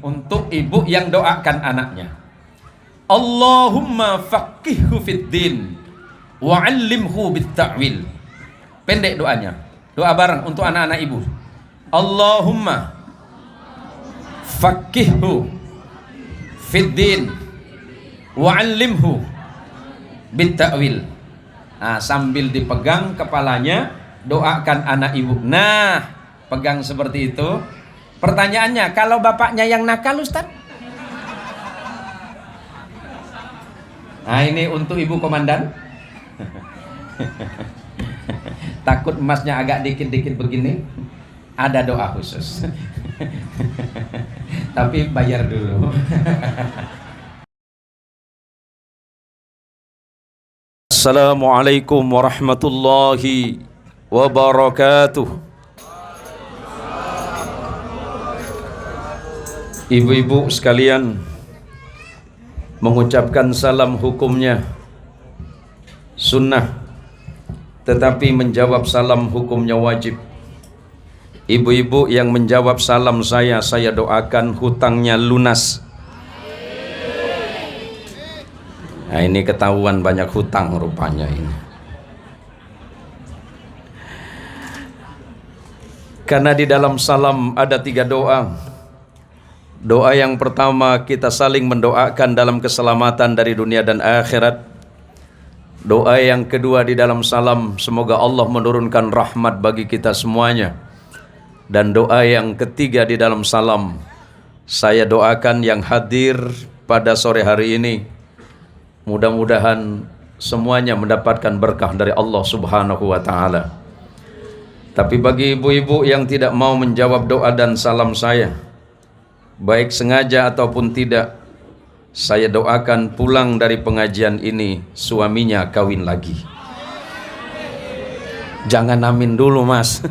Untuk ibu yang doakan anaknya, Allahumma faqihhu fid din wa 'allimhu bit ta'wil. Pendek doanya. Doa bareng untuk anak-anak ibu. Allahumma faqihhu fid din wa 'allimhu bit ta'wil. Nah, sambil dipegang kepalanya, doakan anak ibu. Nah, pegang seperti itu. Pertanyaannya, kalau bapaknya yang nakal, Ustaz? Nah, ini untuk ibu komandan. Takut emasnya agak dikit-dikit begini, ada doa khusus. Tapi bayar dulu. Assalamualaikum warahmatullahi wabarakatuh. Ibu-ibu sekalian, mengucapkan salam hukumnya sunnah, tetapi menjawab salam hukumnya wajib. Ibu-ibu yang menjawab salam saya doakan hutangnya lunas. Nah, ini ketahuan banyak hutang rupanya ini. Karena di dalam salam ada 3 doa. Doa yang pertama, kita saling mendoakan dalam keselamatan dari dunia dan akhirat. Doa yang kedua di dalam salam, semoga Allah menurunkan rahmat bagi kita semuanya. Dan doa yang ketiga di dalam salam, saya doakan yang hadir pada sore hari ini, mudah-mudahan semuanya mendapatkan berkah dari Allah Subhanahu wa ta'ala. Tapi bagi ibu-ibu yang tidak mau menjawab doa dan salam saya, baik sengaja ataupun tidak, saya doakan pulang dari pengajian ini suaminya kawin lagi. Jangan amin dulu, Mas.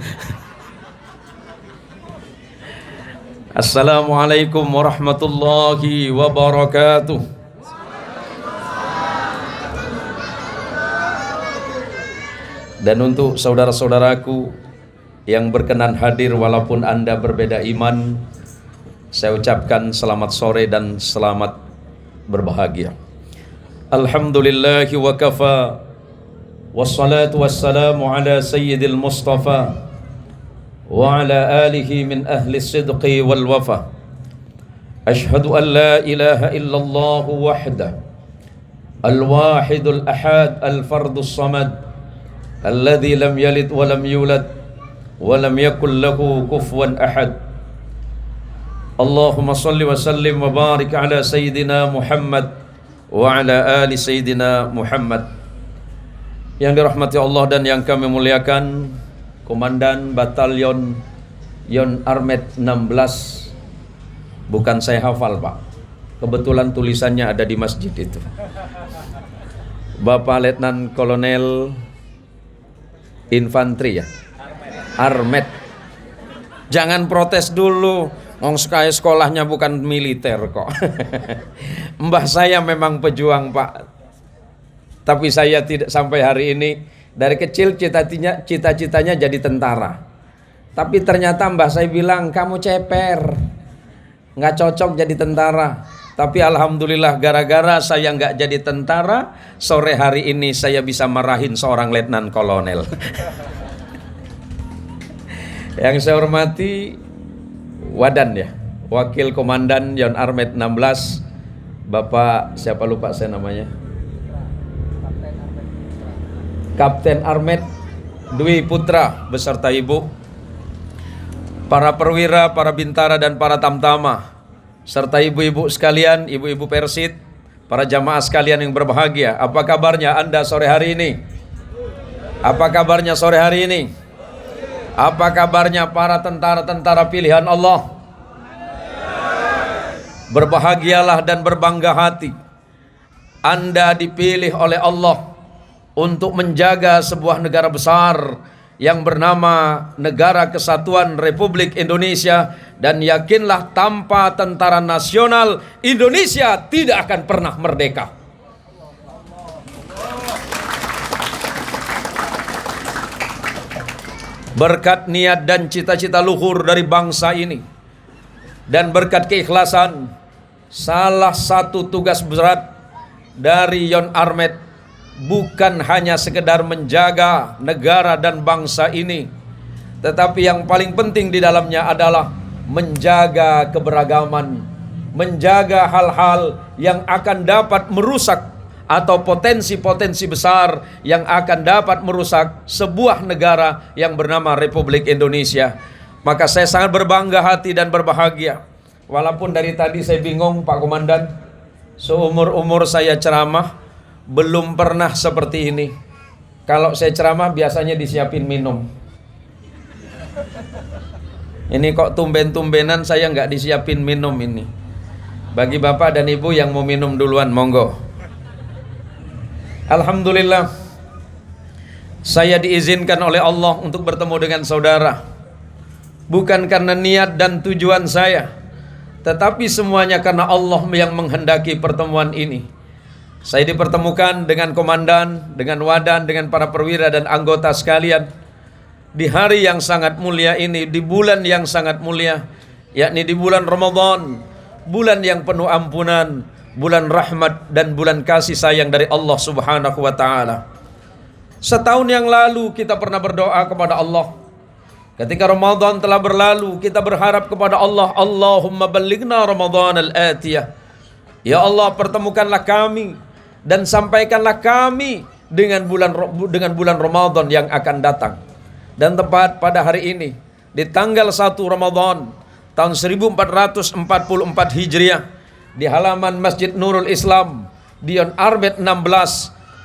Assalamualaikum warahmatullahi wabarakatuh. Dan untuk saudara-saudaraku yang berkenan hadir walaupun Anda berbeda iman, saya ucapkan selamat sore dan selamat berbahagia. Alhamdulillahi wa kafa, wassalatu wassalamu ala sayyidil mustafa wa ala alihi min ahli sidqi wal wafa. Ashhadu an la ilaha illallah wahdah, al-wahidul ahad, al-fardus samad, alladhi lam yalid wa lam yulad wa lam yakul lahu kufuwan ahad. Allahumma salli wa sallim wa barik ala Sayyidina Muhammad wa ala ali Sayyidina Muhammad. Yang dirahmati Allah dan yang kami muliakan, Komandan Batalion Yon Armet 16. Bukan saya hafal, Pak. Kebetulan tulisannya ada di masjid itu. Bapak Letnan Kolonel Infanteri ya? Armet. Jangan protes dulu. Sekali sekolahnya bukan militer kok. Mbah saya memang pejuang, Pak. Tapi saya tidak sampai hari ini. Dari kecil cita-citanya jadi tentara. Tapi ternyata mbah saya bilang, kamu ceper, nggak cocok jadi tentara. Tapi alhamdulillah gara-gara saya nggak jadi tentara, sore hari ini saya bisa marahin seorang letnan kolonel. Yang saya hormati Wadan ya, Wakil Komandan Yon Armet 16, Bapak siapa lupa saya namanya, Kapten Armet Dwi Putra beserta ibu, para perwira, para bintara dan para tamtama, serta ibu-ibu sekalian, ibu-ibu Persit, para jamaah sekalian yang berbahagia. Apa kabarnya Anda sore hari ini? Apa kabarnya sore hari ini? Apa kabarnya para tentara-tentara pilihan Allah? Berbahagialah dan berbangga hati. Anda dipilih oleh Allah untuk menjaga sebuah negara besar yang bernama Negara Kesatuan Republik Indonesia. Dan yakinlah, tanpa tentara nasional Indonesia tidak akan pernah merdeka. Berkat niat dan cita-cita luhur dari bangsa ini, dan berkat keikhlasan, salah satu tugas berat dari Yon Armet bukan hanya sekedar menjaga negara dan bangsa ini, tetapi yang paling penting di dalamnya adalah menjaga keberagaman, menjaga hal-hal yang akan dapat merusak atau potensi-potensi besar yang akan dapat merusak sebuah negara yang bernama Republik Indonesia. Maka saya sangat berbangga hati dan berbahagia. Walaupun dari tadi saya bingung Pak Komandan, seumur-umur saya ceramah belum pernah seperti ini. Kalau saya ceramah biasanya disiapin minum. Ini kok tumben-tumbenan saya nggak disiapin minum ini. Bagi Bapak dan Ibu yang mau minum duluan, monggo. Alhamdulillah, saya diizinkan oleh Allah untuk bertemu dengan saudara. Bukan karena niat dan tujuan saya, tetapi semuanya karena Allah yang menghendaki pertemuan ini. Saya dipertemukan dengan komandan, dengan wadan, dengan para perwira dan anggota sekalian di hari yang sangat mulia ini, di bulan yang sangat mulia, yakni di bulan Ramadan, bulan yang penuh ampunan, bulan rahmat dan bulan kasih sayang dari Allah Subhanahu wa taala. Setahun yang lalu kita pernah berdoa kepada Allah. Ketika Ramadan telah berlalu, kita berharap kepada Allah, Allahumma ballighna Ramadan al-atiyah. Ya Allah, pertemukanlah kami dan sampaikanlah kami dengan bulan Ramadan yang akan datang. Dan tepat pada hari ini, di tanggal 1 Ramadan tahun 1444 Hijriah, di halaman Masjid Nurul Islam di Yon Armet 16,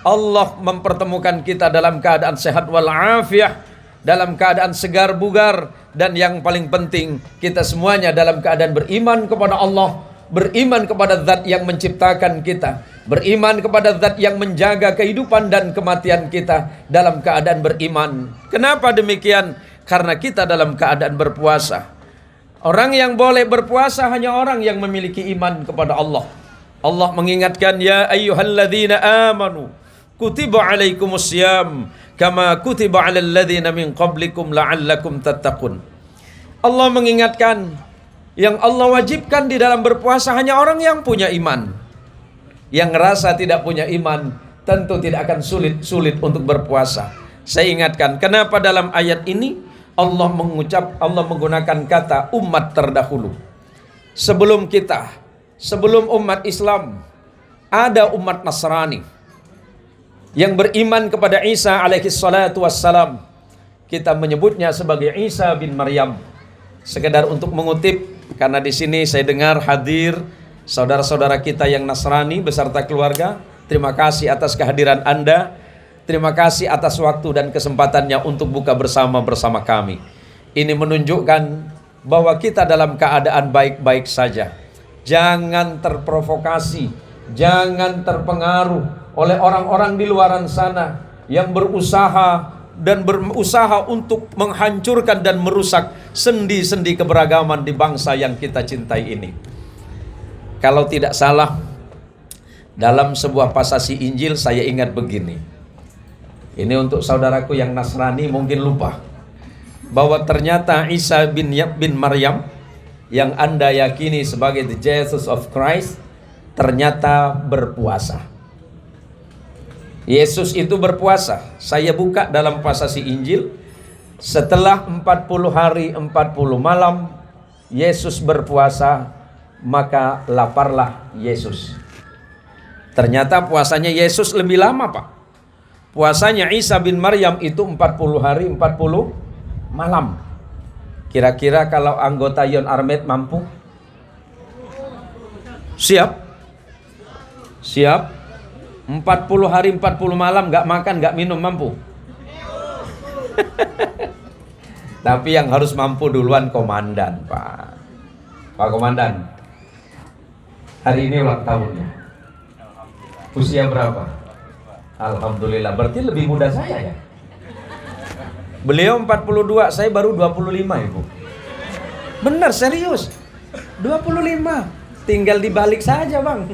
Allah mempertemukan kita dalam keadaan sehat walafiat, dalam keadaan segar bugar, dan yang paling penting kita semuanya dalam keadaan beriman kepada Allah, beriman kepada Zat yang menciptakan kita, beriman kepada Zat yang menjaga kehidupan dan kematian kita dalam keadaan beriman. Kenapa demikian? Karena kita dalam keadaan berpuasa. Orang yang boleh berpuasa hanya orang yang memiliki iman kepada Allah. Allah mengingatkan, ya ayyuhalladzina amanu kutiba alaikumusiyam kama kutiba alal ladzina min qablikum la'allakum tattaqun. Allah mengingatkan, yang Allah wajibkan di dalam berpuasa hanya orang yang punya iman. Yang ngerasa tidak punya iman tentu tidak akan sulit untuk berpuasa. Saya ingatkan, kenapa dalam ayat ini Allah menggunakan kata umat terdahulu. Sebelum kita, sebelum umat Islam, ada umat Nasrani yang beriman kepada Isa alaihi salatu wassalam. Kita menyebutnya sebagai Isa bin Maryam. Sekedar untuk mengutip, karena di sini saya dengar hadir saudara-saudara kita yang Nasrani beserta keluarga. Terima kasih atas kehadiran Anda. Terima kasih atas waktu dan kesempatannya untuk buka bersama kami. Ini menunjukkan bahwa kita dalam keadaan baik-baik saja. Jangan terprovokasi, jangan terpengaruh oleh orang-orang di luaran sana yang berusaha untuk menghancurkan dan merusak sendi-sendi keberagaman di bangsa yang kita cintai ini. Kalau tidak salah, dalam sebuah pasasi Injil saya ingat begini. Ini untuk saudaraku yang Nasrani mungkin lupa, bahwa ternyata Isa bin Maryam yang Anda yakini sebagai the Jesus of Christ ternyata berpuasa. Yesus itu berpuasa. Saya buka dalam pasasi Injil, setelah 40 hari 40 malam Yesus berpuasa, maka laparlah Yesus. Ternyata puasanya Yesus lebih lama, Pak. Puasanya Isa bin Maryam itu 40 hari 40 malam. Kira-kira kalau anggota Yon Armet mampu? Siap? Siap? 40 hari 40 malam gak makan gak minum mampu? Tapi yang harus mampu duluan komandan, Pak. Pak Komandan, hari ini ulang tahunnya. Usia berapa? Alhamdulillah, berarti lebih muda saya ya. Beliau 42, saya baru 25, Ibu. Benar, serius. 25. Tinggal dibalik saja, Bang.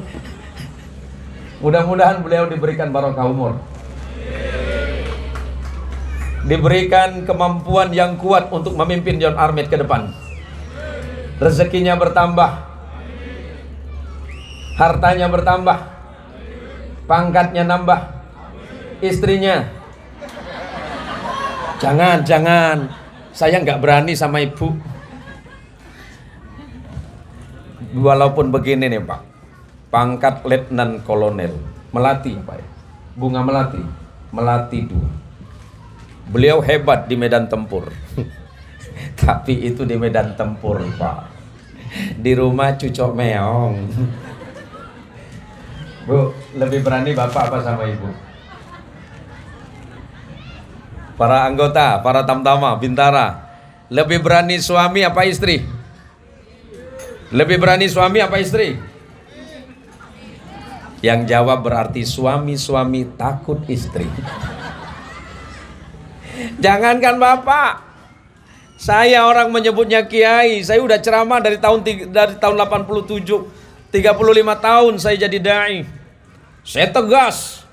Mudah-mudahan beliau diberikan barokah umur. Diberikan kemampuan yang kuat untuk memimpin Yon Armet ke depan. rezekinya bertambah, hartanya bertambah, pangkatnya nambah, istrinya jangan, saya nggak berani sama ibu. Walaupun begini nih Pak, pangkat letnan kolonel, Melati Pak, Bunga Melati, Melati 2. Beliau hebat di medan tempur. Tapi itu di medan tempur Pak, di rumah cucok meong. Bu, lebih berani Bapak apa sama Ibu? Para anggota, para tamtama, bintara, lebih berani suami apa istri? Lebih berani suami apa istri? Yang jawab berarti suami takut istri. Jangankan Bapak, saya orang menyebutnya kiai. Saya udah ceramah dari tahun 87, 35 tahun saya jadi dai. Saya tegas.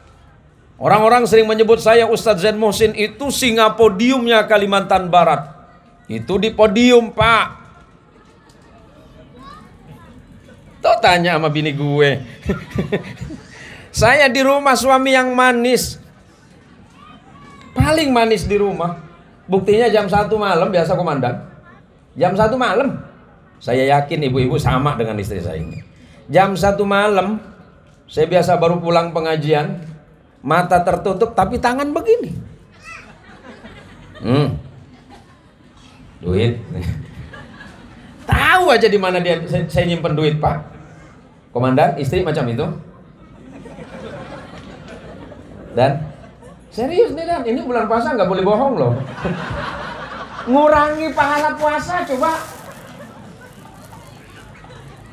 Orang-orang sering menyebut saya Ustadz Zain Muhsin itu singa podiumnya Kalimantan Barat. Itu di podium Pak. Tuh tanya sama bini gue. Saya di rumah suami yang manis, paling manis di rumah. Buktinya jam 1 malam, biasa komandan, jam 1 malam, saya yakin ibu-ibu sama dengan istri saya ini. Jam 1 malam, saya biasa baru pulang pengajian, mata tertutup tapi tangan begini. Duit. Tahu aja di mana saya nyimpen duit Pak. Komandan, istri macam itu. Dan serius nih Dan, ini bulan puasa nggak boleh bohong loh. Ngurangi pahala puasa coba.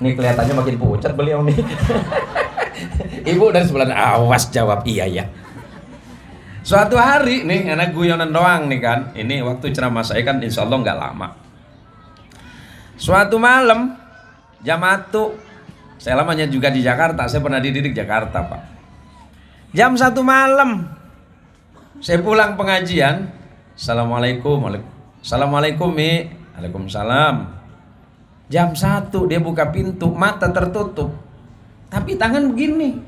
Nih kelihatannya makin pucat beliau nih. Ibu dari sebelah awas jawab iya ya. Suatu hari nih anak guyonan doang nih kan. Ini waktu ceramah saya kan insya Allah nggak lama. Suatu malam jam 1, saya lamanya juga di Jakarta. Saya pernah dididik Jakarta Pak. Jam 1 malam saya pulang pengajian. Assalamualaikum. Assalamualaikum Mi. Waalaikumsalam. Jam 1 dia buka pintu, mata tertutup tapi tangan begini.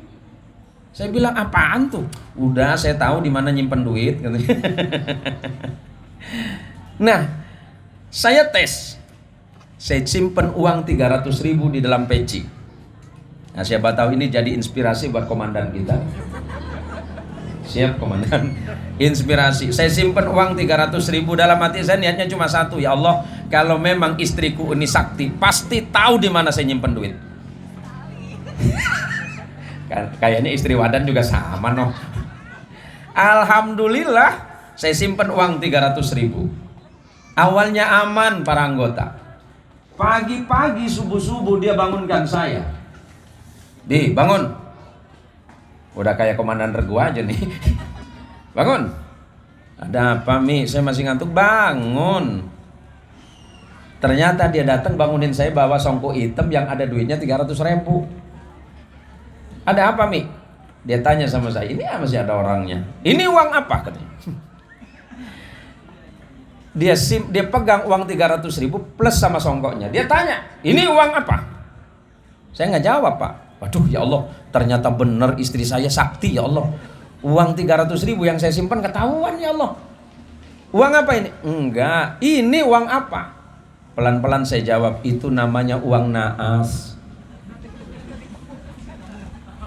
Saya bilang apaan tuh? Udah saya tahu di mana nyimpen duit katanya. Nah, saya tes. Saya simpen uang 300.000 di dalam peci. Nah, siapa tahu ini jadi inspirasi buat komandan kita. Siap komandan. Inspirasi. Saya simpen uang 300.000, dalam hati saya niatnya cuma satu, ya Allah, kalau memang istriku ini sakti, pasti tahu di mana saya nyimpen duit. Kayaknya istri Wadan juga sama noh. Alhamdulillah saya simpen uang 300.000. Awalnya aman para anggota. Pagi-pagi subuh-subuh dia bangunkan saya. Di bangun. Udah kayak komandan regu aja nih. Bangun. Ada apa Mi? Saya masih ngantuk. Bangun. Ternyata dia datang bangunin saya bawa songkok hitam yang ada duitnya 300.000. Ada apa Mi? Dia tanya sama saya. Ini masih ada orangnya. Ini uang apa katanya? Dia pegang uang 300.000 plus sama songkoknya. Dia tanya, ini uang apa? Saya nggak jawab Pak. Waduh ya Allah, ternyata benar istri saya sakti ya Allah. Uang 300.000 yang saya simpan ketahuan ya Allah. Uang apa ini? Enggak, ini uang apa? Pelan-pelan saya jawab, itu namanya uang naas.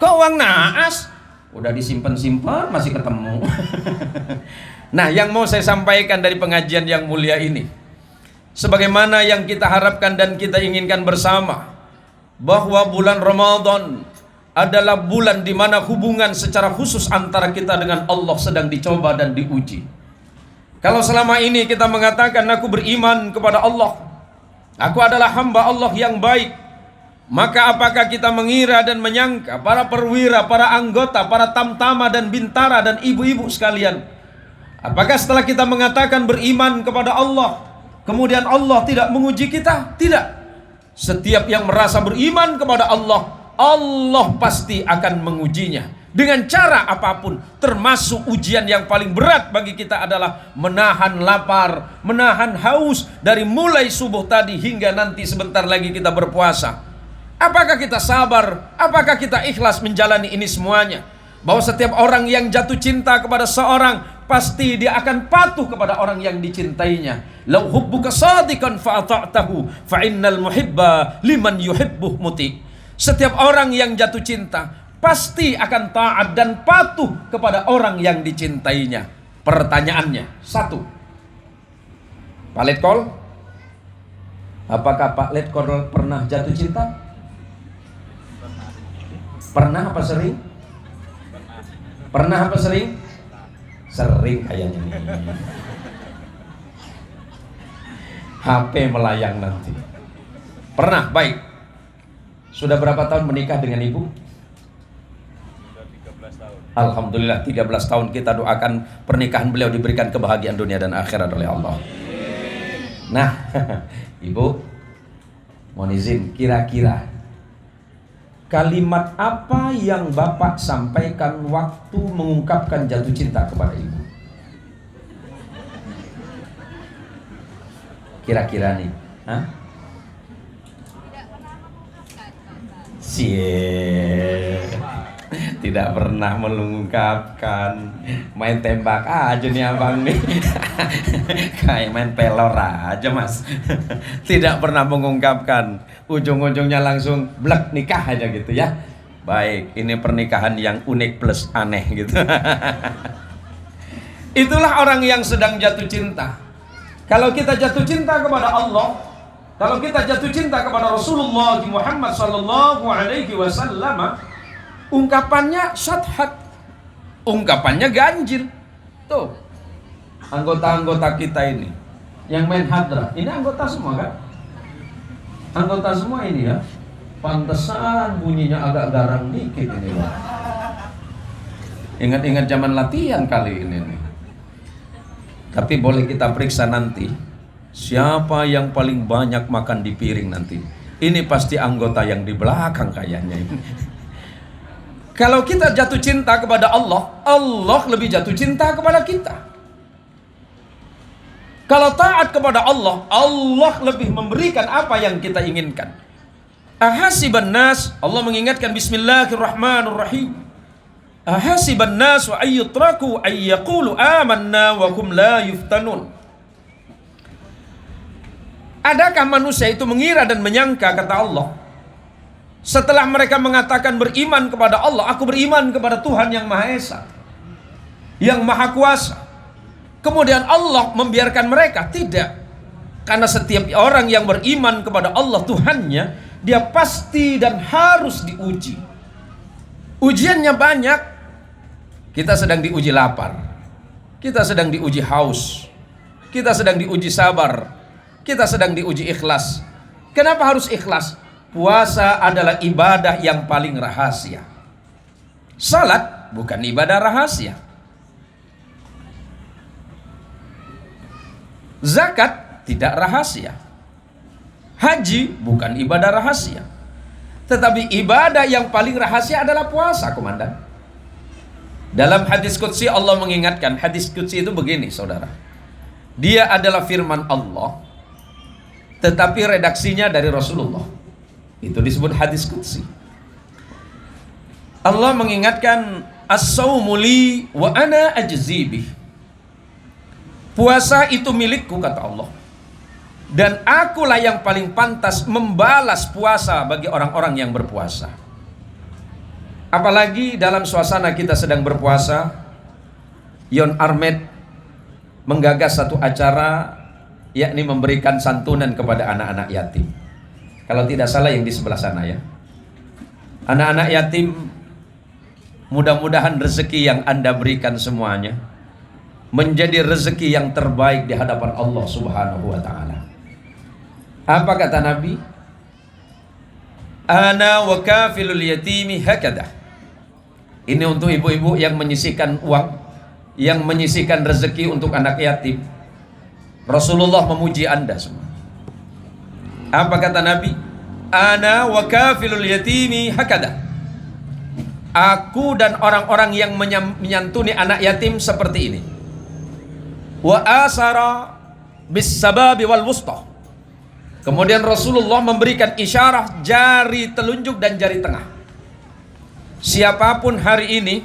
Kok uang naas? Udah disimpan-simpan masih ketemu. Nah, yang mau saya sampaikan dari pengajian yang mulia ini, sebagaimana yang kita harapkan dan kita inginkan bersama, bahwa bulan Ramadan adalah bulan di mana hubungan secara khusus antara kita dengan Allah sedang dicoba dan diuji. Kalau selama ini kita mengatakan aku beriman kepada Allah, aku adalah hamba Allah yang baik, maka apakah kita mengira dan menyangka para perwira, para anggota, para tamtama dan bintara dan ibu-ibu sekalian, apakah setelah kita mengatakan beriman kepada Allah, kemudian Allah tidak menguji kita? Tidak. Setiap yang merasa beriman kepada Allah, Allah pasti akan mengujinya. dengan cara apapun, termasuk ujian yang paling berat bagi kita adalah menahan lapar, menahan haus dari mulai subuh tadi hingga nanti sebentar lagi kita berpuasa. Apakah kita sabar? Apakah kita ikhlas menjalani ini semuanya? Bahwa setiap orang yang jatuh cinta kepada seorang, pasti dia akan patuh kepada orang yang dicintainya. Lau hubbuka sadikan fa'ata'tahu fa'innal muhibba liman yuhibbuh muti. Setiap orang yang jatuh cinta pasti akan taat dan patuh kepada orang yang dicintainya. Pertanyaannya, satu, Pak Letkol, apakah Pak Letkol pernah jatuh cinta? Pernah apa sering? Pernah apa sering? Sering kayaknya nih. HP melayang nanti. Pernah, baik. Sudah berapa tahun menikah dengan ibu? Alhamdulillah 13 tahun. Kita doakan pernikahan beliau diberikan kebahagiaan dunia dan akhirat oleh Allah. Nah, ibu, mohon izin, kira-kira kalimat apa yang Bapak sampaikan waktu mengungkapkan jatuh cinta kepada ibu? Kira-kira nih, tidak pernah mengungkapkan. Main tembak aja nih abang nih. Kayak main pelor aja mas. Tidak pernah mengungkapkan. Ujung-ujungnya langsung blek nikah aja gitu ya. Baik, ini pernikahan yang unik plus aneh gitu. Itulah orang yang sedang jatuh cinta. Kalau kita jatuh cinta kepada Allah, kalau kita jatuh cinta kepada Rasulullah Muhammad sallallahu alaihi wasallam, ungkapannya syadhat, ungkapannya ganjil. Tuh, anggota-anggota kita ini yang main hadrah, ini anggota semua kan? Anggota semua ini ya. Pantesan bunyinya agak garang dikit ini Pak. Ingat-ingat zaman latihan kali ini nih. Tapi boleh kita periksa nanti, siapa yang paling banyak makan di piring nanti. Ini pasti anggota yang di belakang kayaknya ini. Kalau kita jatuh cinta kepada Allah, Allah lebih jatuh cinta kepada kita. Kalau taat kepada Allah, Allah lebih memberikan apa yang kita inginkan. Ahasiban nas, Allah mengingatkan bismillahirrahmanirrahim. Ahasiban nas wa ayyutraku ayyaqulu amanna wa hum la yuftanun. Adakah manusia itu mengira dan menyangka, kata Allah, setelah mereka mengatakan beriman kepada Allah, aku beriman kepada Tuhan yang Maha Esa, yang Maha Kuasa, kemudian Allah membiarkan mereka? Tidak. Karena setiap orang yang beriman kepada Allah Tuhannya, dia pasti dan harus diuji. Ujiannya banyak. Kita sedang diuji lapar, kita sedang diuji haus, kita sedang diuji sabar, kita sedang diuji ikhlas. Kenapa harus ikhlas? Puasa adalah ibadah yang paling rahasia. Salat bukan ibadah rahasia. Zakat tidak rahasia. Haji bukan ibadah rahasia. Tetapi ibadah yang paling rahasia adalah puasa, komandan. Dalam hadis qudsi Allah mengingatkan, hadis qudsi itu begini saudara. Dia adalah firman Allah, tetapi redaksinya dari Rasulullah. Itu disebut hadis qudsi. Allah mengingatkan, as-sawmu li wa ana ajzi bih. Puasa itu milikku, kata Allah, dan akulah yang paling pantas membalas puasa bagi orang-orang yang berpuasa. Apalagi dalam suasana kita sedang berpuasa, Yon Armed menggagas satu acara, yakni memberikan santunan kepada anak-anak yatim. Kalau tidak salah yang di sebelah sana ya. Anak-anak yatim, mudah-mudahan rezeki yang Anda berikan semuanya menjadi rezeki yang terbaik di hadapan Allah Subhanahu wa ta'ala. Apa kata Nabi? Ana wa kafilul yatimi hakadah. Ini untuk ibu-ibu yang menyisihkan uang, yang menyisihkan rezeki untuk anak yatim. Rasulullah memuji Anda semua. Apa kata Nabi? Ana wa kafilul yatimi hakadah. Aku dan orang-orang yang menyantuni anak yatim seperti ini. Wa asara bis sababi wal wusta. Kemudian Rasulullah memberikan isyarah jari telunjuk dan jari tengah. Siapapun hari ini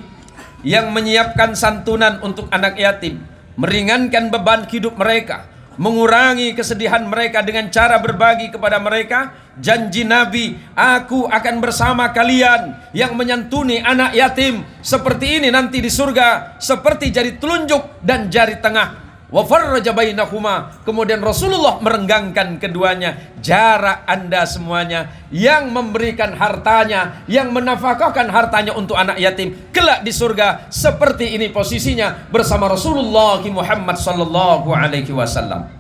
yang menyiapkan santunan untuk anak yatim, meringankan beban hidup mereka, mengurangi kesedihan mereka dengan cara berbagi kepada mereka, janji Nabi, aku akan bersama kalian yang menyantuni anak yatim seperti ini nanti di surga, seperti jari telunjuk dan jari tengah. Wa farraja bainahuma. Kemudian Rasulullah merenggangkan keduanya. Jarak Anda semuanya yang memberikan hartanya, yang menafkahkan hartanya untuk anak yatim, kelak di surga seperti ini posisinya bersama Rasulullah Muhammad sallallahu alaihi wasallam.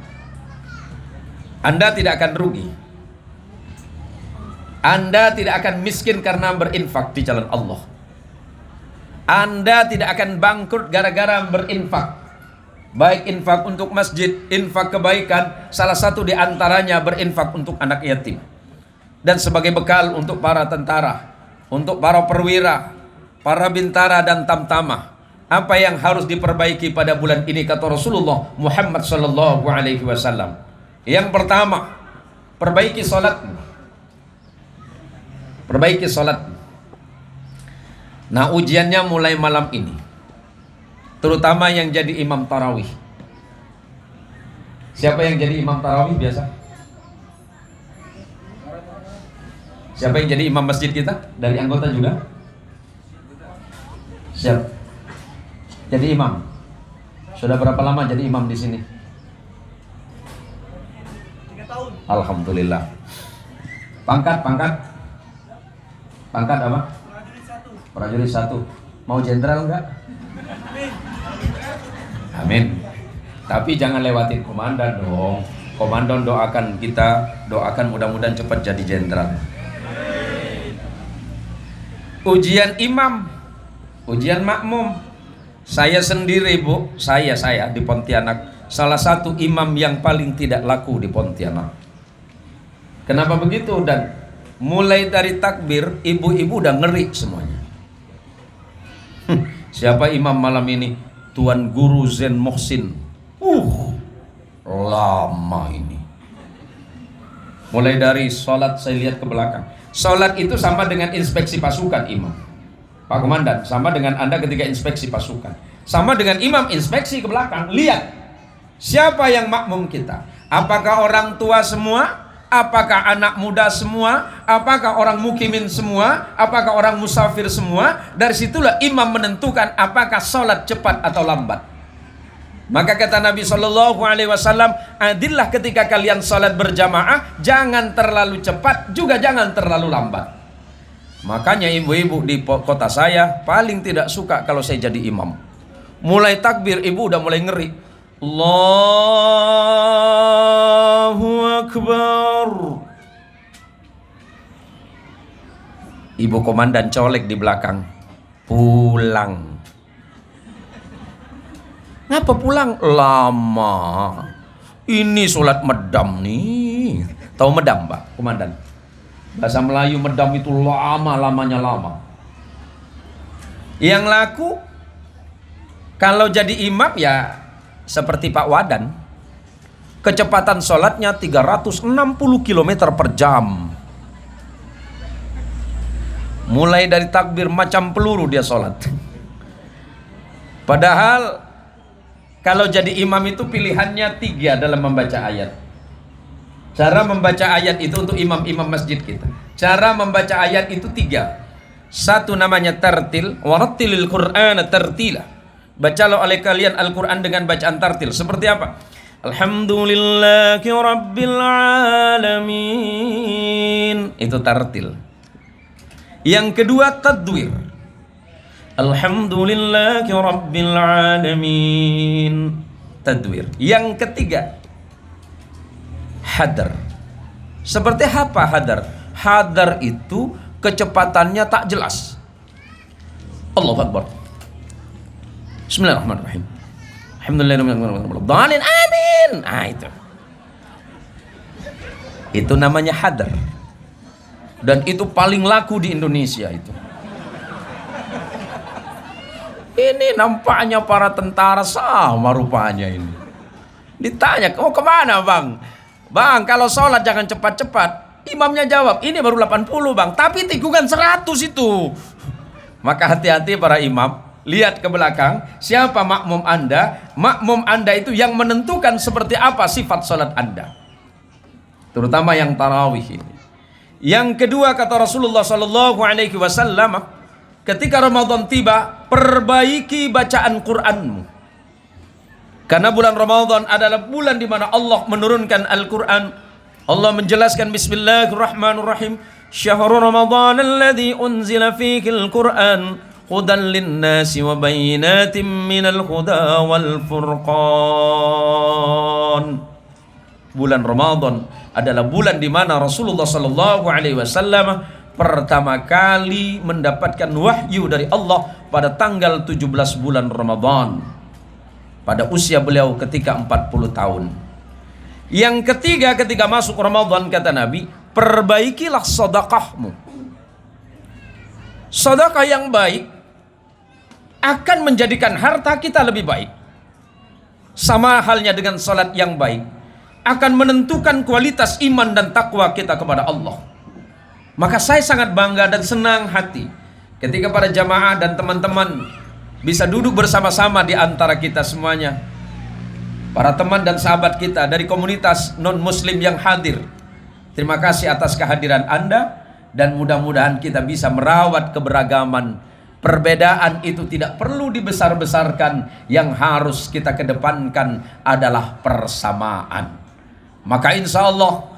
Anda tidak akan rugi. Anda tidak akan miskin karena berinfak di jalan Allah. Anda tidak akan bangkrut gara-gara berinfak. Baik infak untuk masjid, infak kebaikan, salah satu di antaranya berinfak untuk anak yatim. Dan sebagai bekal untuk para tentara, untuk para perwira, para bintara dan tamtama. Apa yang harus diperbaiki pada bulan ini kata Rasulullah Muhammad sallallahu alaihi wasallam? Yang pertama, perbaiki salatmu. Perbaiki salatmu. Nah, ujiannya mulai malam ini. Terutama yang jadi imam tarawih. Siapa yang jadi imam tarawih biasa? Siapa yang jadi imam masjid kita? Dari anggota juga? Siap. Jadi imam. Sudah berapa lama jadi imam di sini? 3 tahun. Alhamdulillah. Pangkat apa? Prajurit 1. Mau jenderal enggak? Amin. Tapi jangan lewatin komandan dong. Komandan doakan kita, doakan mudah-mudahan cepat jadi jenderal. Ujian imam, ujian makmum. Saya sendiri Bu, saya di Pontianak salah satu imam yang paling tidak laku di Pontianak. Kenapa begitu? Dan mulai dari takbir, ibu-ibu udah ngeri semuanya. Siapa imam malam ini? Tuan Guru Zen Mohsin. Lama ini. Mulai dari sholat saya lihat ke belakang. Sholat itu sama dengan inspeksi pasukan imam. Pak Komandan, sama dengan Anda ketika inspeksi pasukan. Sama dengan imam inspeksi ke belakang. Lihat, siapa yang makmum kita? Apakah orang tua semua? Apakah anak muda semua? Apakah orang mukimin semua? Apakah orang musafir semua? Dari situlah imam menentukan apakah sholat cepat atau lambat. Maka kata Nabi SAW, adillah ketika kalian sholat berjamaah, jangan terlalu cepat, juga jangan terlalu lambat. Makanya ibu-ibu di kota saya paling tidak suka kalau saya jadi imam. Mulai takbir ibu udah mulai ngeri. Allahu Akbar. Ibu komandan colek di belakang. Pulang. Ngapa pulang? Lama. Ini sholat medam nih. Tahu medam Pak Komandan? Bahasa Melayu medam itu lamanya lama. Yang laku kalau jadi imam ya seperti Pak Wadan, kecepatan sholatnya 360 km per jam. Mulai dari takbir macam peluru dia sholat. Padahal kalau jadi imam itu pilihannya 3 dalam membaca ayat. Cara membaca ayat itu untuk imam-imam masjid kita. Cara membaca ayat itu 3. Satu namanya tartil, warattilil Qur'ana tartila. Bacalah oleh kalian Al-Quran dengan bacaan tartil. Seperti apa? Alhamdulillahi Rabbil Alamin. Itu tartil. Yang kedua tadwir. Alhamdulillahi Rabbil Alamin. Tadwir. Yang ketiga hadar. Seperti apa hadar? Hadar itu kecepatannya tak jelas. Allahu Akbar. Bismillahirrahmanirrahim. Alhamdulillahirrahmanirrahim. Amin. Itu namanya hadar. Dan itu paling laku di Indonesia itu. Ini nampaknya para tentara sama rupanya ini. Ditanya, "Mau kemana bang?" "Bang, kalau sholat jangan cepat-cepat." Imamnya jawab, "Ini baru 80 bang, tapi tikungan 100 itu." Maka hati-hati para imam. Lihat ke belakang, siapa makmum Anda? Makmum Anda itu yang menentukan seperti apa sifat sholat Anda, terutama yang tarawih ini. Yang kedua, kata Rasulullah Sallallahu Alaihi Wasallam, ketika Ramadan tiba, perbaiki bacaan Quranmu, karena bulan Ramadan adalah bulan di mana Allah menurunkan Al-Quran. Allah menjelaskan, Bismillahirrahmanirrahim, Syahrul Ramadan alladzi unzila fihi Al-Quran hudan linnasi wa bayyinatin minal huda wal furqan. Bulan Ramadan adalah bulan di mana Rasulullah sallallahu alaihi wasallam pertama kali mendapatkan wahyu dari Allah pada tanggal 17 bulan Ramadan, pada usia beliau ketika 40 tahun. Yang ketiga, ketika masuk Ramadan, kata Nabi, perbaikilah sedekahmu. Sedekah yang baik akan menjadikan harta kita lebih baik. Sama halnya dengan salat yang baik akan menentukan kualitas iman dan takwa kita kepada Allah. Maka saya sangat bangga dan senang hati ketika para jamaah dan teman-teman bisa duduk bersama-sama di antara kita semuanya. Para teman dan sahabat kita dari komunitas non-muslim yang hadir, terima kasih atas kehadiran Anda, dan mudah-mudahan kita bisa merawat keberagaman. Perbedaan itu tidak perlu dibesar-besarkan, yang harus kita kedepankan adalah persamaan. Maka insya Allah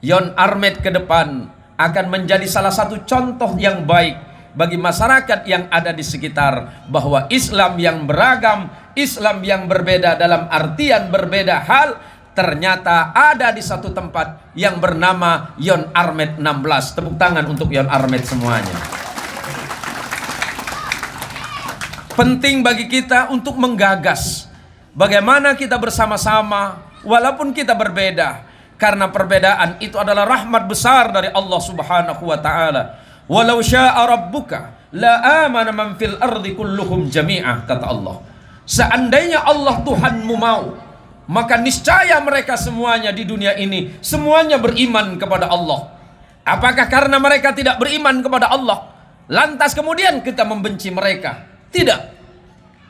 Yon Armet ke depan akan menjadi salah satu contoh yang baik bagi masyarakat yang ada di sekitar, bahwa Islam yang beragam, Islam yang berbeda dalam artian berbeda hal, ternyata ada di satu tempat yang bernama Yon Armet 16. Tepuk tangan untuk Yon Armet semuanya. Penting bagi kita untuk menggagas bagaimana kita bersama-sama walaupun kita berbeda, karena perbedaan itu adalah rahmat besar dari Allah Subhanahu wa taala. Walau syaa rabbuka la amana man fil ardi kulluhum jami'ah, kata Allah. Seandainya Allah Tuhanmu mau, maka niscaya mereka semuanya di dunia ini semuanya beriman kepada Allah. Apakah karena mereka tidak beriman kepada Allah lantas kemudian kita membenci mereka? Tidak.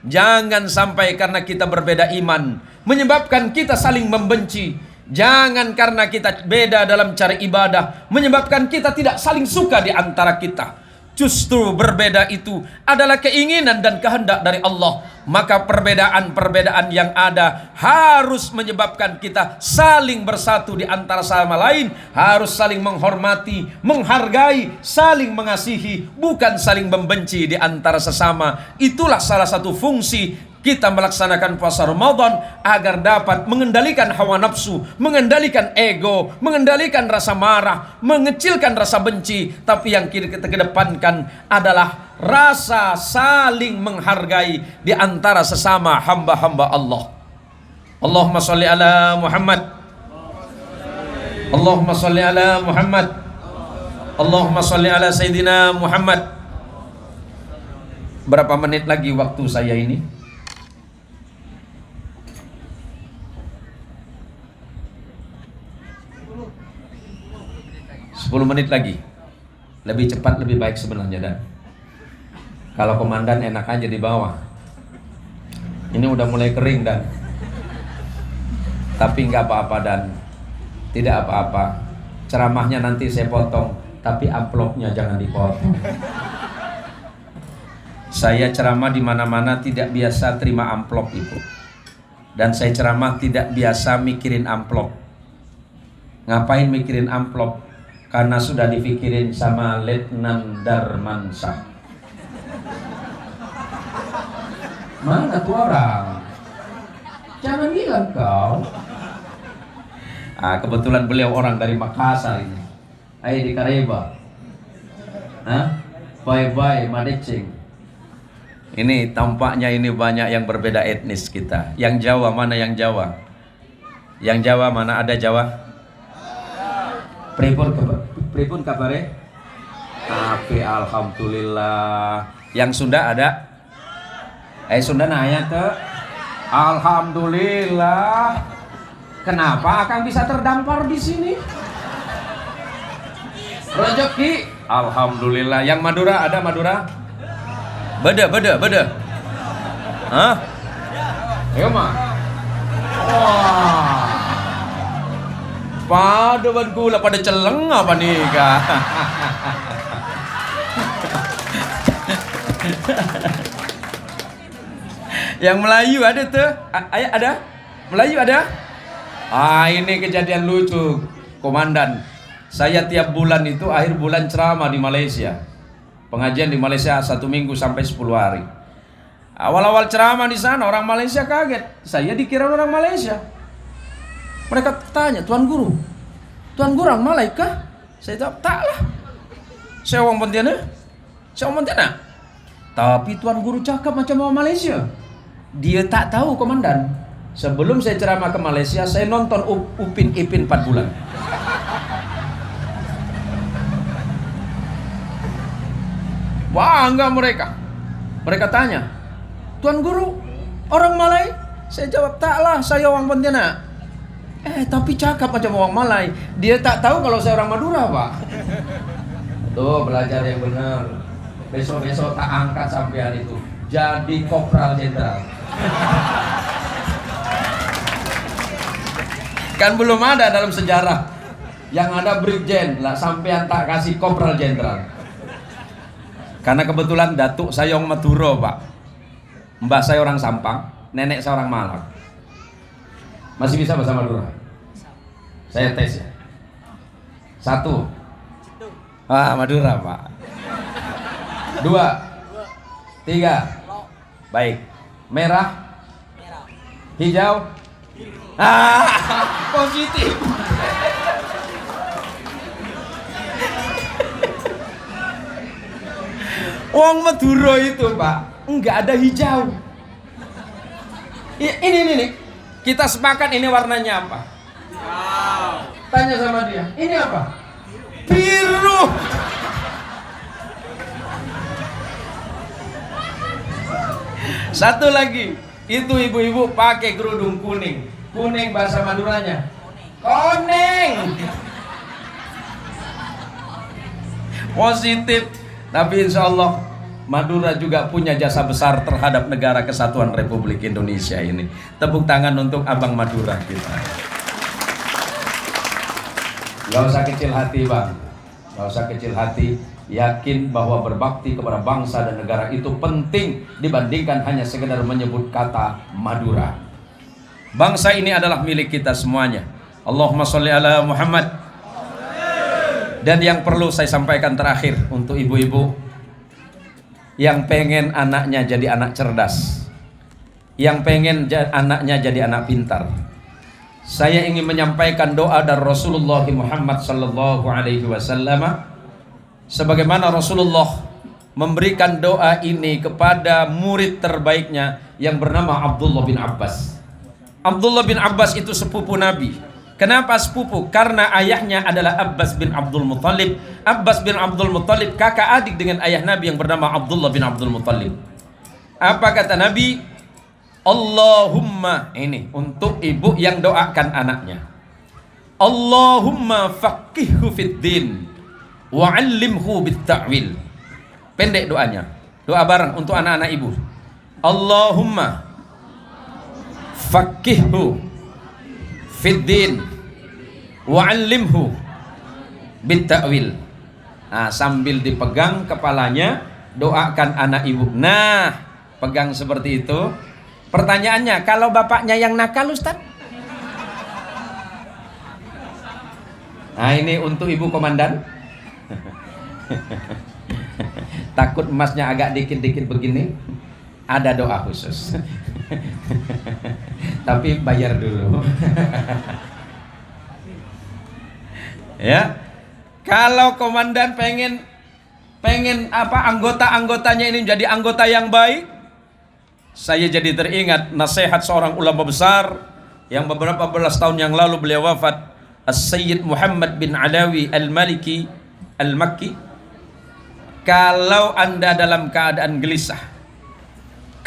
Jangan sampai karena kita berbeda iman menyebabkan kita saling membenci. Jangan karena kita beda dalam cara ibadah menyebabkan kita tidak saling suka di antara kita. Justru berbeda itu adalah keinginan dan kehendak dari Allah. Maka perbedaan-perbedaan yang ada harus menyebabkan kita saling bersatu di antara sama lain. Harus saling menghormati, menghargai, saling mengasihi, bukan saling membenci di antara sesama. Itulah salah satu fungsi kita melaksanakan puasa Ramadan, agar dapat mengendalikan hawa nafsu, mengendalikan ego, mengendalikan rasa marah, mengecilkan rasa benci. Tapi yang kita kedepankan adalah rasa saling menghargai di antara sesama hamba-hamba Allah. Allahumma sholli ala Muhammad. Allahumma sholli ala Muhammad. Allahumma sholli ala Sayyidina Muhammad. Berapa menit lagi waktu saya ini? 10 menit lagi. Lebih cepat lebih baik sebenarnya, dan kalau komandan enak aja di bawah. Ini udah mulai kering, dan tapi nggak apa-apa, dan tidak apa-apa. Ceramahnya nanti saya potong, tapi amplopnya jangan dipotong. Saya ceramah di mana-mana tidak biasa terima amplop itu, dan saya ceramah tidak biasa mikirin amplop. Ngapain mikirin amplop? Karena sudah dipikirin sama Letnan Darmansyah. Mana tuh orang? Jangan bilang kau. Kebetulan beliau orang dari Makassar ini. Ayo di Kareba. Bye-bye Madecing. Ini tampaknya ini banyak yang berbeda etnis kita. Yang Jawa, mana yang Jawa? Yang Jawa mana ada Jawa? Pripun kabare? Tapi alhamdulillah. Yang Sunda ada? Sudah nanya tuh. Alhamdulillah. Kenapa Akang bisa terdampar di sini? Rezeki. Alhamdulillah. Yang Madura ada Madura? Beda. Hah? Ayo mah. Wah. Pada ban gula pada celeng apa nih kak? Yang Melayu ada tuh? Ada? Melayu ada? Ini kejadian lucu, Komandan. Saya tiap bulan itu akhir bulan ceramah di Malaysia. Pengajian di Malaysia 1 minggu sampai 10 hari. Awal-awal ceramah di sana orang Malaysia kaget. Saya dikira orang Malaysia. Mereka tanya, Tuan Guru orang Malay kah? Saya jawab, tak lah. Saya orang Pontianak. Tapi Tuan Guru cakap macam orang Malaysia. Dia tak tahu, Komandan. Sebelum saya ceramah ke Malaysia, saya nonton Upin Ipin 4 bulan. Bangga mereka. Mereka tanya, Tuan Guru, orang Malay? Saya jawab, tak lah, saya orang Pontianak. Tapi cakap macam orang Malay. Dia tak tahu kalau saya orang Madura, Pak. Tuh, belajar yang benar. Besok-besok tak angkat sampean itu. Jadi Kopral Jenderal. Kan belum ada dalam sejarah. Yang ada Brigjen lah, sampean tak kasih Kopral Jenderal. Karena kebetulan datuk saya orang Madura, Pak. Mbak saya orang Sampang, nenek saya orang Malang. Masih bisa bahasa Madura? Saya tes ya. 1. Madura, Pak. 2. 3. Baik. Merah. Hijau. Positif. Wong Madura itu, Pak, enggak ada hijau. Ini. Kita sepakat ini warnanya apa? Tanya sama dia. Ini apa? Biru. Satu lagi. Itu ibu-ibu pakai kerudung kuning. Kuning bahasa Maduranya koneng. Positif. Tapi insya Allah Madura juga punya jasa besar terhadap negara kesatuan Republik Indonesia ini. Tepuk tangan untuk Abang Madura kita. Gak usah kecil hati, Bang. Gak usah kecil hati. Yakin bahwa berbakti kepada bangsa dan negara itu penting dibandingkan hanya sekedar menyebut kata Madura. Bangsa ini adalah milik kita semuanya. Allahumma sholli ala Muhammad. Dan yang perlu saya sampaikan terakhir untuk ibu-ibu yang pengen anaknya jadi anak cerdas, yang pengen anaknya jadi anak pintar, saya ingin menyampaikan doa dari Rasulullah Muhammad sallallahu alaihi wasallam, sebagaimana Rasulullah memberikan doa ini kepada murid terbaiknya yang bernama Abdullah bin Abbas. Abdullah bin Abbas itu sepupu Nabi. Kenapa sepupu? Karena ayahnya adalah Abbas bin Abdul Muttalib. Abbas bin Abdul Muttalib kakak adik dengan ayah Nabi yang bernama Abdullah bin Abdul Muttalib. Apa kata Nabi? Allahumma, ini untuk ibu yang doakan anaknya. Allahumma faqihhu fid din wa 'allimhu bit ta'wil. Pendek doanya. Doa bareng untuk anak-anak ibu. Allahumma faqihhu fid din wa 'allimhu bit ta'wil. Sambil dipegang kepalanya, doakan anak ibu. Nah, pegang seperti itu. Pertanyaannya, kalau bapaknya yang nakal, Ustaz? Ini untuk ibu komandan. Takut emasnya agak dikit-dikit begini, ada doa khusus. Tapi bayar dulu. Ya, kalau komandan pengen anggota-anggotanya ini menjadi anggota yang baik, saya jadi teringat nasihat seorang ulama besar yang beberapa belas tahun yang lalu beliau wafat, As-Sayyid Muhammad bin Alawi Al-Maliki Al-Makki. Kalau Anda dalam keadaan gelisah,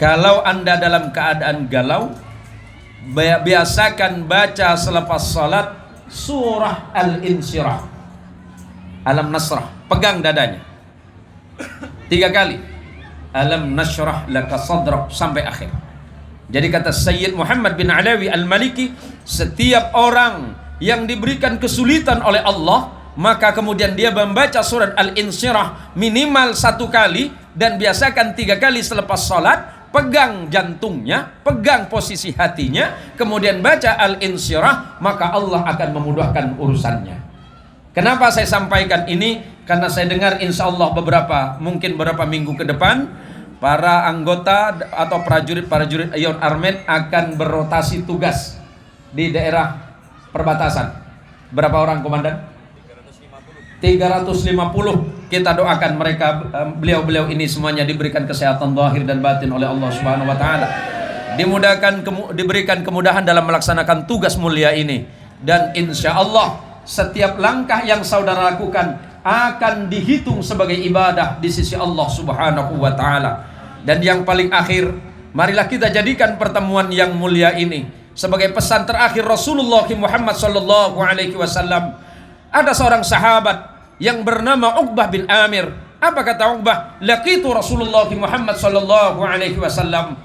Kalau Anda dalam keadaan galau, biasakan baca selepas salat surah Al-Insyirah, Alam Nasrah, pegang dadanya 3 kali, Alam nashrah laka sadrak, sampai akhir. Jadi kata Sayyid Muhammad bin Alawi Al-Maliki, setiap orang yang diberikan kesulitan oleh Allah, maka kemudian dia membaca surat Al-Insyirah minimal 1 kali, dan biasakan 3 kali selepas salat. Pegang jantungnya, pegang posisi hatinya, kemudian baca Al-Insyirah, maka Allah akan memudahkan urusannya. Kenapa saya sampaikan ini? Karena saya dengar insya Allah mungkin beberapa minggu ke depan, para anggota atau prajurit Yon Armet akan berotasi tugas di daerah perbatasan. Berapa orang, Komandan? 350. Kita doakan mereka, beliau-beliau ini semuanya diberikan kesehatan zahir dan batin oleh Allah Subhanahu wa taala. Diberikan kemudahan dalam melaksanakan tugas mulia ini, dan insya Allah setiap langkah yang saudara lakukan akan dihitung sebagai ibadah di sisi Allah Subhanahu wa taala. Dan yang paling akhir, marilah kita jadikan pertemuan yang mulia ini sebagai pesan terakhir Rasulullah Muhammad sallallahu alaihi wasallam. Ada seorang sahabat yang bernama Uqbah bin Amir. Apa kata Uqbah? Laqitu Rasulullah Muhammad sallallahu alaihi wasallam.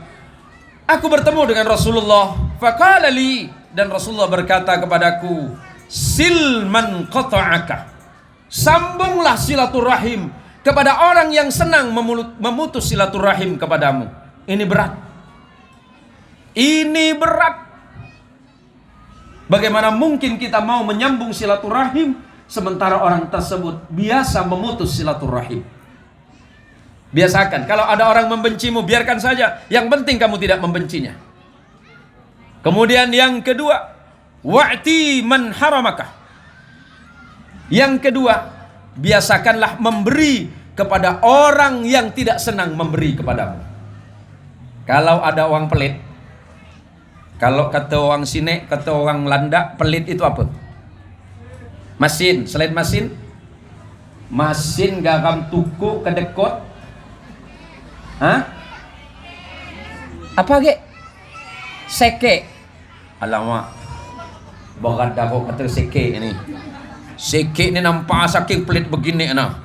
Aku bertemu dengan Rasulullah. Faqala li, dan Rasulullah berkata kepadaku, sil man qata'aka. Sambunglah silaturahim kepada orang yang senang memutus silaturahim kepadamu. Ini berat. Ini berat. Bagaimana mungkin kita mau menyambung silaturahim sementara orang tersebut biasa memutus silaturahim? Biasakan, kalau ada orang membencimu, biarkan saja. Yang penting kamu tidak membencinya. Kemudian yang kedua, wa'ti man haramaka. Yang kedua, biasakanlah memberi kepada orang yang tidak senang memberi kepadamu. Kalau ada orang pelit, kalau kata orang sini, kata orang Landa, pelit itu apa? Masin. Selain masin, masin garam tuku kedekot. Hah? Apa ge? Seke. Alamak, berat dah kau kata seke ini. Seke ini nampak saking pelit begini nah.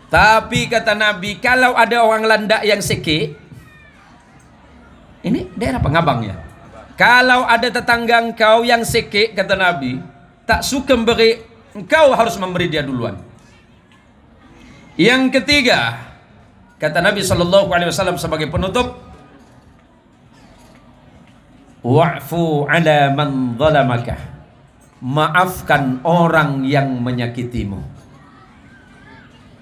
Tapi kata Nabi, kalau ada orang Landa yang seke, ini daerah Pengabang ya. Kalau ada tetangga engkau yang seke, kata Nabi, tak suka memberi, engkau harus memberi dia duluan. Yang ketiga, kata Nabi SAW sebagai penutup, wa'fu ala man zalamaka. Maafkan orang yang menyakitimu.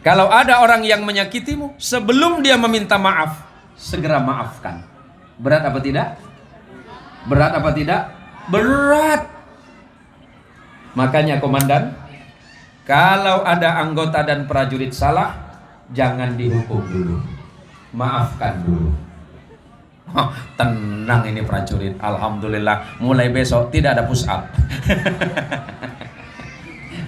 Kalau ada orang yang menyakitimu, sebelum dia meminta maaf, segera maafkan. Berat apa tidak? Berat apa tidak? Berat. Makanya komandan, kalau ada anggota dan prajurit salah, jangan dihukum dulu, maafkan dulu. Oh, tenang ini prajurit, alhamdulillah mulai besok tidak ada push up.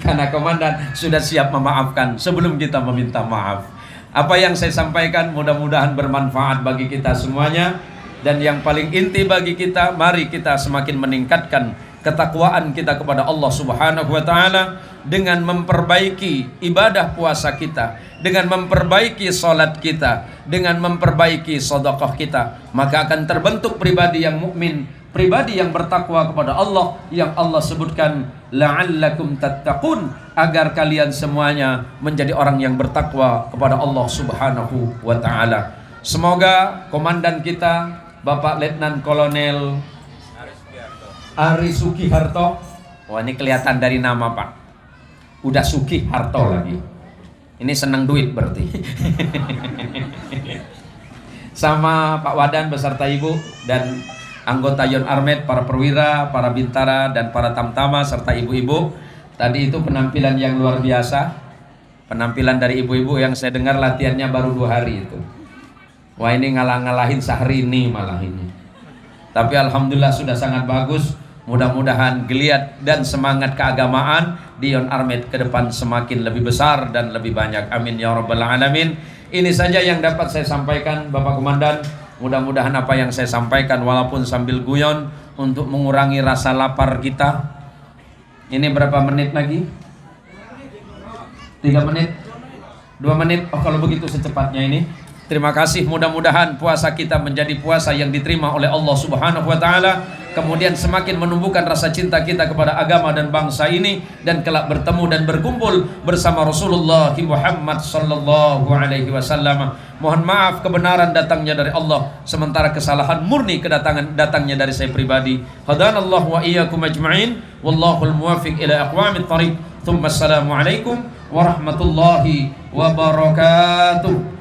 Karena komandan sudah siap memaafkan sebelum kita meminta maaf. Apa yang saya sampaikan mudah-mudahan bermanfaat bagi kita semuanya. Dan yang paling inti bagi kita, mari kita semakin meningkatkan ketakwaan kita kepada Allah Subhanahu wa taala dengan memperbaiki ibadah puasa kita, dengan memperbaiki salat kita, dengan memperbaiki sedekah kita, maka akan terbentuk pribadi yang mukmin, pribadi yang bertakwa kepada Allah, yang Allah sebutkan la'allakum tattaqun, agar kalian semuanya menjadi orang yang bertakwa kepada Allah Subhanahu wa taala. Semoga komandan kita Bapak Letnan Kolonel Ari Sukiharto, wah ini kelihatan dari nama Pak, udah Sukiharto lagi. Ini senang duit berarti. Sama Pak Wadan beserta Ibu dan anggota Yon Armet, para perwira, para bintara dan para tamtama serta ibu-ibu. Tadi itu penampilan yang luar biasa. Penampilan dari ibu-ibu yang saya dengar latihannya baru 2 hari itu. Wah ini ngalah-ngalahin sehari ini malah ini. Tapi alhamdulillah sudah sangat bagus. Mudah-mudahan geliat dan semangat keagamaan di Yon Armet ke depan semakin lebih besar dan lebih banyak. Amin ya rabbal alamin. Ini saja yang dapat saya sampaikan Bapak Komandan. Mudah-mudahan apa yang saya sampaikan walaupun sambil guyon untuk mengurangi rasa lapar kita. Ini berapa menit lagi? 3 menit? 2 menit? Oh, kalau begitu secepatnya ini. Terima kasih, mudah-mudahan puasa kita menjadi puasa yang diterima oleh Allah Subhanahu wa taala, kemudian semakin menumbuhkan rasa cinta kita kepada agama dan bangsa ini, dan kelak bertemu dan berkumpul bersama Rasulullah Muhammad sallallahu alaihi wasallam. Mohon maaf kebenaran datangnya dari Allah, sementara kesalahan murni datangnya dari saya pribadi. Hadanallahu wa iyyakum ajma'in, wallahul muwaffiq ila aqwamit thariq. Tsumma assalamu alaikum warahmatullahi wabarakatuh.